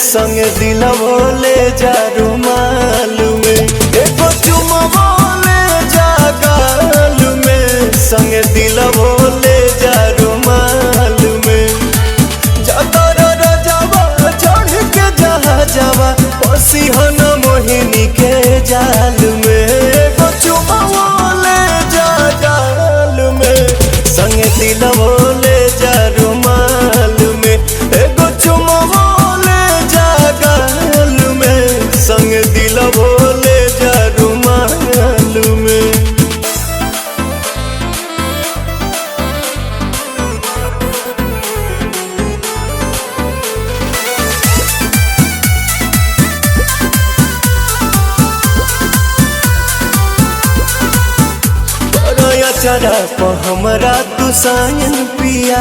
संग दिलवो ले जा रुमाल में, एगो चुमवो ले जा गाल में, संग दिलवो ले जा रुमाल में। जतर रजवा चढ़ के जहा जावा पसिहन मोहिनी के जाल में, एगो चुमवो ले जा गाल में, संग दिलवो ले जा रुमाल में, एगो चुमवो ले जा गाल में, संग दिलवो ले जा रुमाल में। चरा पर हमरा तू सायन पिया,